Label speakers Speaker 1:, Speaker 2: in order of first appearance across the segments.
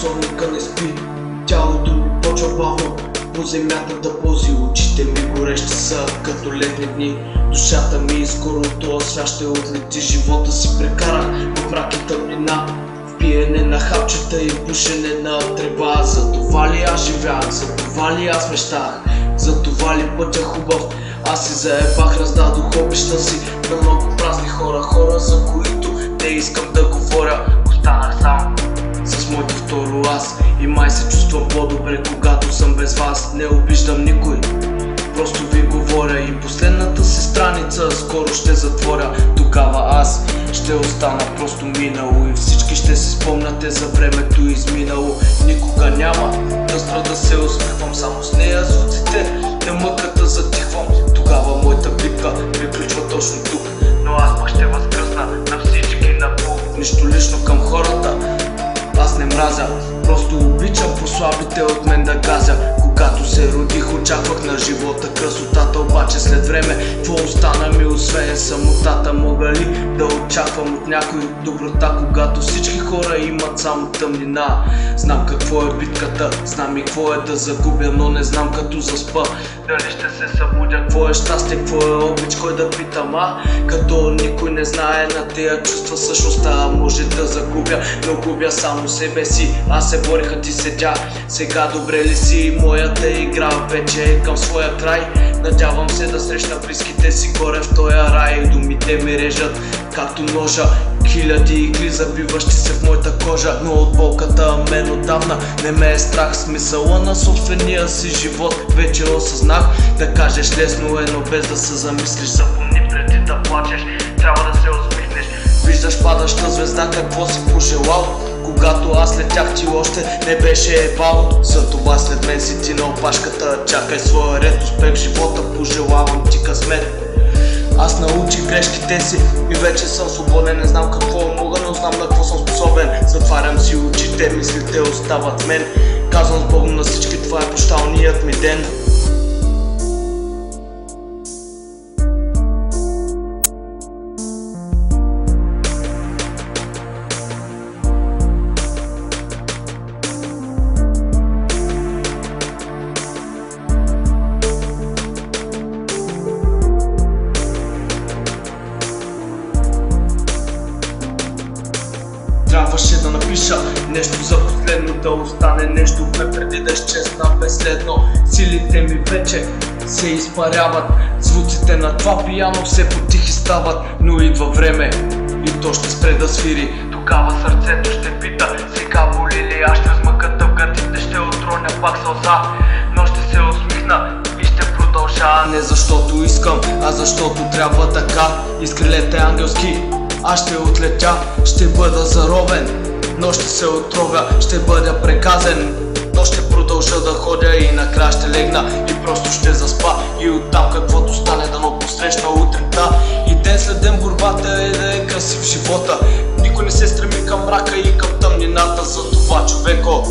Speaker 1: часовника не спи. Тялото ми почва бавно по земята да пози. Очите ми горещи са като летни дни. Душата ми скоро от този свят ще отлети. Живота си прекарах в мрак и тъмнина, в пиене на хапчета и пушене на трева. За това ли аз живях, за това ли аз мечтах, за това ли пътя хубав аз си заебах. Раздадох обища си на много празни хора, хора за които не искам да говоря. Останах сам с моето второ аз и май се чувствам по-добре, когато съм без вас. Не обиждам никой, просто ви говоря. И последната си страница скоро ще затворя. Тогава аз ще остана просто минало и всички ще си спомняте за времето изминало. Никога няма да спра да се усмихвам, само с нея звуците на мъката затихвам. Тогава моята битка приключва точно тук, но аз пък ще възкръсна на всички напук. Нищо лично към хората аз не мразя, просто обичам по-слабите от мен да газя. Когато се родих очаквах на живота красотата, обаче след време какво остана ми освен самотата? Мога ли да очаквам от някой доброта, когато всички хора имат само тъмнина? Знам какво е битката, знам и какво е да загубя, но не знам като заспа дали ще се събудя. Какво е щастие, какво е обич, кой да питам? Като никой не знае на тея чувства същността, може да загубя, но губя само себе си. Аз се борих, а ти седя. Сега добре ли си? Моята игра вече е към своя край. Надявам се да срещна близките си горе в този рай. Думите ми режат както ножа, хиляди игли забиващи се в моята кожа. Но от болката мен отдавна не ме е страх. Смисъла на собствения си живот вече осъзнах. Да кажеш лесно е, но без да се замислиш. Запомни преди да плачеш, трябва да се усмихнеш. Виждаш падаща звезда, какво си пожелал? Когато аз летях ти още не беше ебал. Затова след мен си ти на опашката. Чакай своя ред, успех в живота, пожелавам ти късмет. Аз научих грешките си и вече съм свободен. Не знам какво мога, но знам на какво съм способен. Затварям си очите, мислите остават в мен. Казвам с Богом на всички, това е прощалният ми ден. Трябваше да напиша нещо за последно, да остане нещо в ме преди да изчезна безследно. Силите ми вече се изпаряват, звуците на това пияно все по-тихи стават. Но идва време и то ще спре да свири. Тогава сърцето ще пита, сега боли ли? Аз ще смъката в гърдите, ще отроня пак сълза, но ще се усмихна и ще продължа. Не защото искам, а защото трябва така. Изкрилете ангелски аз ще отлетя, ще бъда заровен, но ще се отровя, ще бъда преказен, но ще продължа да ходя и накрая ще легна и просто ще заспа. И оттам каквото стане дано посрещна утринта. И ден след ден борбата е да е красив живота. Никой не се стреми към мрака и към тъмнината. Затова човеко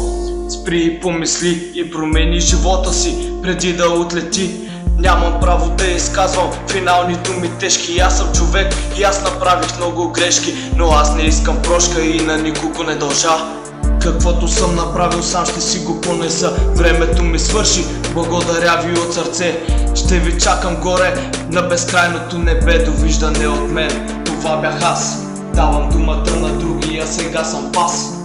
Speaker 1: спри и помисли и промени живота си преди да отлети. Нямам право да изказвам финални думи тежки. Аз съм човек и аз направих много грешки, но аз не искам прошка и на никого не дължа. Каквото съм направил сам ще си го понеса. Времето ми свърши, благодаря ви от сърце. Ще ви чакам горе на безкрайното небе. Довиждане от мен, това бях аз. Давам думата на други, а сега съм пас.